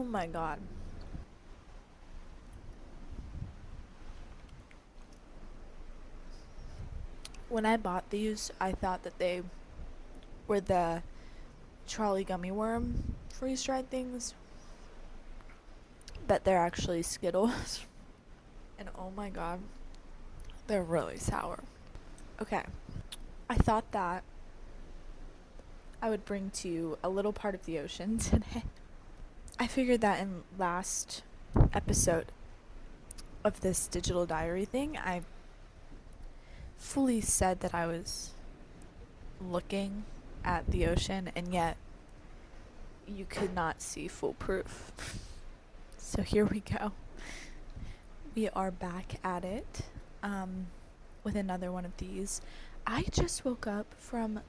Oh my god. When I bought these, I thought that they were the Charlie gummy worm freeze-dried things, but they're actually Skittles. And oh my god, they're really sour. Okay, I thought that I would bring to you a little part of the ocean today. I figured that in last episode of this digital diary thing, I fully said that I was looking at the ocean, and yet you could not see foolproof. So here we go. We are back at it with another one of these. I just woke up from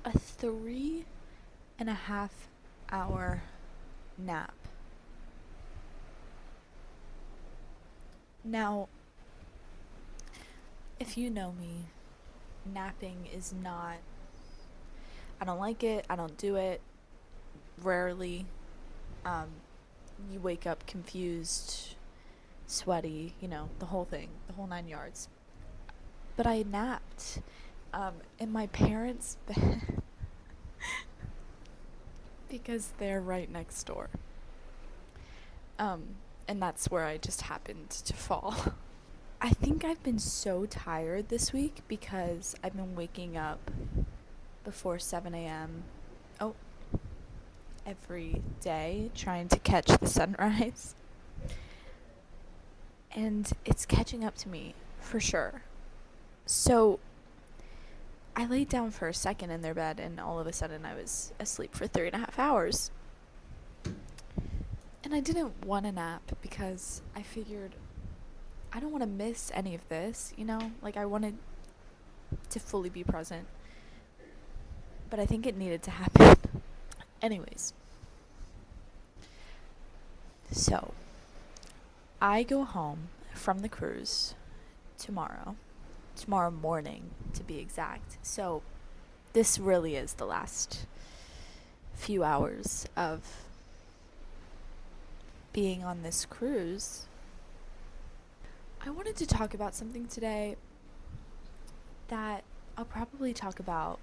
a 3.5 hour nap. Now, if you know me, napping is not, I don't like it, I don't do it, rarely. You wake up confused, sweaty, the whole thing, the whole 9 yards. But I napped in my parents' bed because they're right next door. And that's where I just happened to fall. I think I've been so tired this week because I've been waking up before 7 a.m. Every day trying to catch the sunrise. And it's catching up to me for sure. So I laid down for a second in their bed, and all of a sudden I was asleep for 3.5 hours. And I didn't want a nap because I figured I don't want to miss any of this, Like, I wanted to fully be present. But I think it needed to happen. Anyways. So, I go home from the cruise tomorrow morning to be exact. So, this really is the last few hours of being on this cruise. I wanted to talk about something today that I'll probably talk about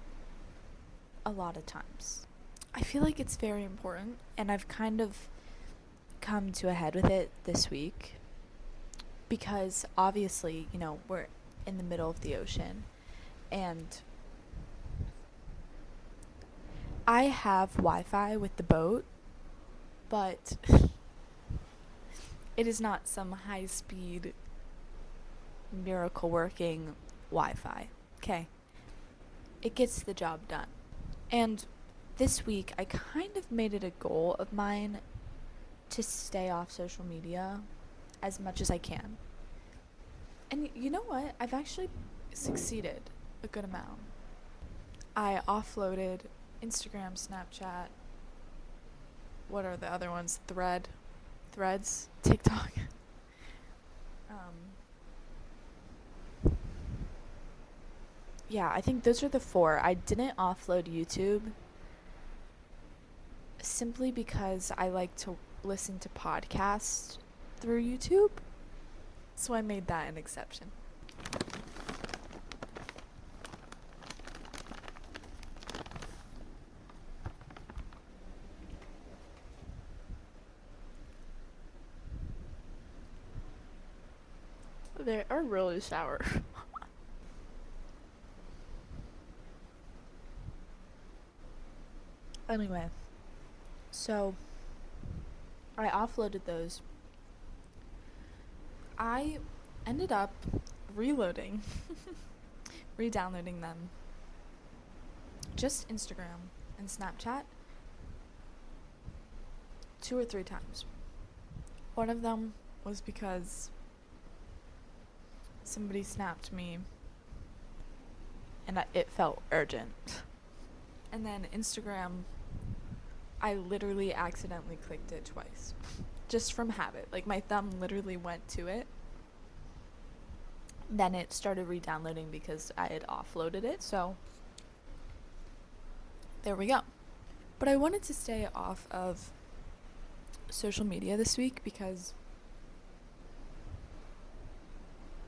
a lot of times. I feel like it's very important, and I've kind of come to a head with it this week because obviously, we're in the middle of the ocean, and I have Wi-Fi with the boat, but it is not some high-speed miracle working Wi-Fi. Okay. It gets the job done. And this week I kind of made it a goal of mine to stay off social media as much as I can. And you know what? I've actually succeeded a good amount. I offloaded Instagram, Snapchat, what are the other ones? Threads, TikTok. Yeah, I think those are the 4. I didn't offload YouTube simply because I like to listen to podcasts through YouTube. So I made that an exception. They are really sour. Anyway, so I offloaded those. I ended up reloading, re-downloading them, just Instagram and Snapchat 2 or 3 times. One of them was because somebody snapped me and it felt urgent. And then Instagram, I literally accidentally clicked it twice. Just from habit. Like, my thumb literally went to it. Then it started re-downloading because I had offloaded it, so there we go. But I wanted to stay off of social media this week because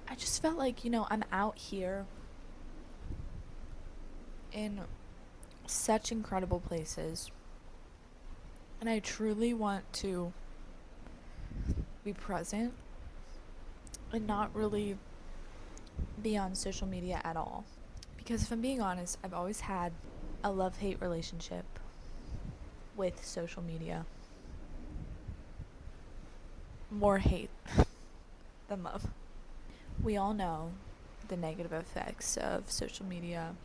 I just felt like, I'm out here in such incredible places, and I truly want to be present and not really be on social media at all. Because if I'm being honest, I've always had a love-hate relationship with social media. More hate than love. We all know the negative effects of social media,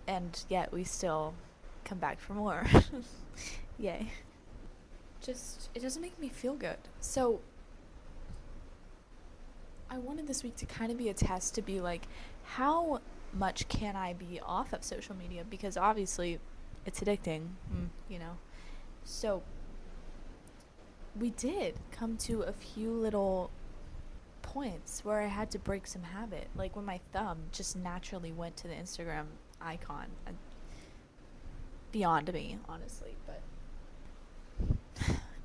and yet we still come back for more. Yay. Just, it doesn't make me feel good. So I wanted this week to kind of be a test to be like, how much can I be off of social media? Because obviously it's addicting, So we did come to a few little points where I had to break some habit. Like when my thumb just naturally went to the Instagram icon. Beyond me, honestly. But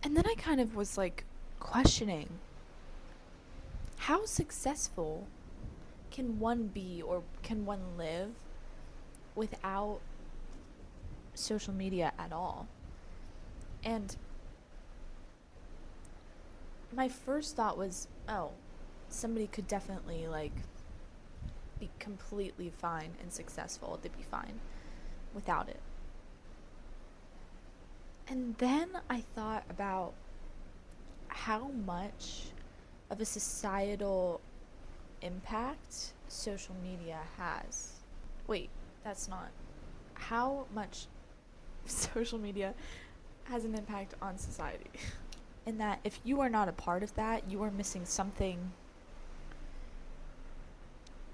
and then I kind of was like questioning, how successful can one be, or can one live without social media at all? And my first thought was, oh, somebody could definitely like be completely fine and successful. They'd be fine without it. And then I thought about how much of a societal impact social media has. Wait, that's not. How much social media has an impact on society. And that if you are not a part of that, you are missing something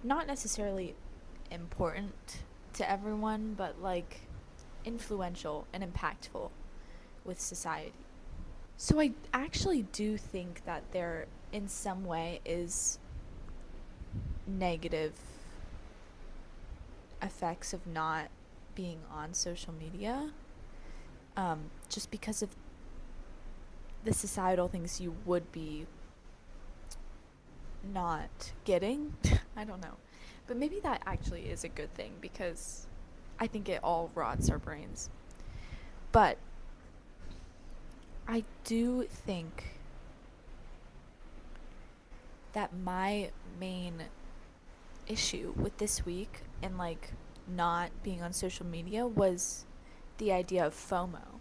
not necessarily important to everyone, but like influential and impactful with society. So I actually do think that there in some way is negative effects of not being on social media, just because of the societal things you would be not getting. I don't know. But maybe that actually is a good thing, because I think it all rots our brains. But I do think that my main issue with this week and like not being on social media was the idea of FOMO.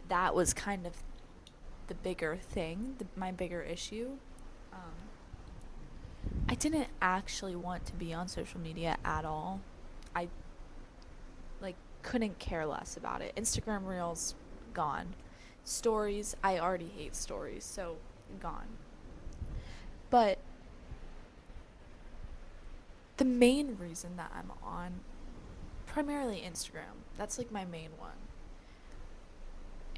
That was kind of the bigger thing, my bigger issue. I didn't actually want to be on social media at all. I like couldn't care less about it. Instagram Reels, gone. Stories, I already hate stories, so gone. But the main reason that I'm on primarily Instagram, that's like my main one,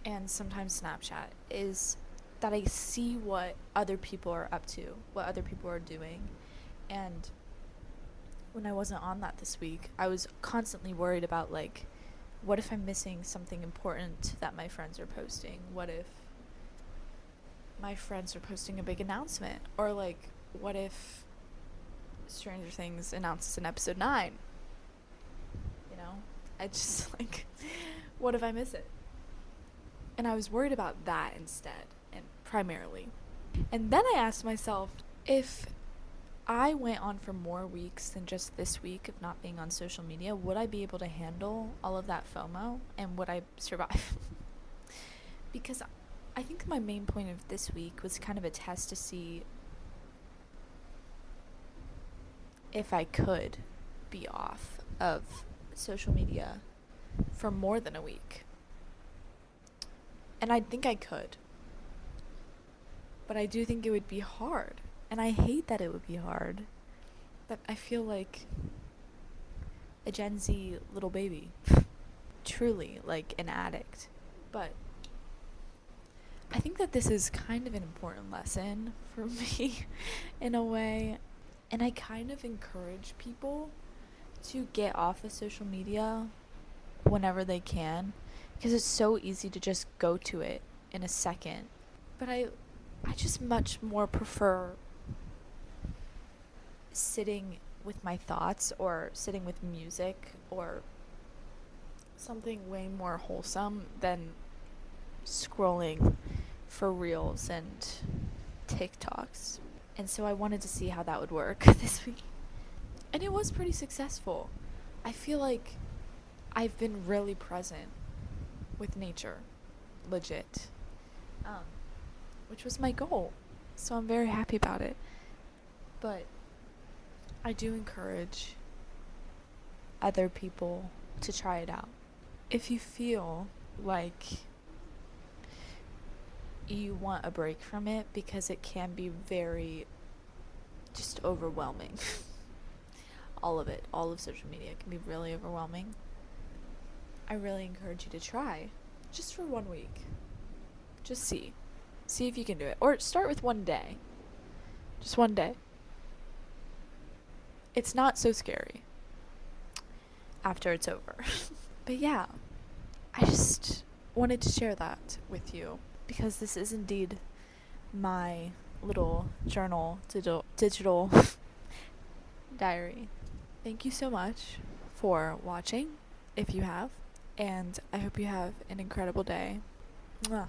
and sometimes Snapchat, is that I see what other people are up to, what other people are doing. And when I wasn't on that this week, I was constantly worried about like, what if I'm missing something important that my friends are posting? What if my friends are posting a big announcement? Or like, what if Stranger Things announces an episode 9? I just like, what if I miss it? And I was worried about that instead, and primarily. And then I asked myself, if I went on for more weeks than just this week of not being on social media, would I be able to handle all of that FOMO, and would I survive? Because I think my main point of this week was kind of a test to see if I could be off of social media for more than a week. And I think I could. But I do think it would be hard. And I hate that it would be hard. That I feel like a Gen Z little baby. Truly, like an addict. But I think that this is kind of an important lesson for me in a way. And I kind of encourage people to get off of social media whenever they can, because it's so easy to just go to it in a second. But I just much more prefer sitting with my thoughts or sitting with music or something way more wholesome than scrolling for reels and TikToks. And so I wanted to see how that would work this week. And it was pretty successful. I feel like I've been really present with nature, legit, which was my goal. So I'm very happy about it. But I do encourage other people to try it out. If you feel like you want a break from it, because it can be very just overwhelming. All of it, all of social media can be really overwhelming. I really encourage you to try just for 1 week. Just see if you can do it, or start with 1 day. Just 1 day. It's not so scary after it's over. But yeah, I just wanted to share that with you because this is indeed my little journal, digital diary. Thank you so much for watching, if you have, and I hope you have an incredible day. Mwah.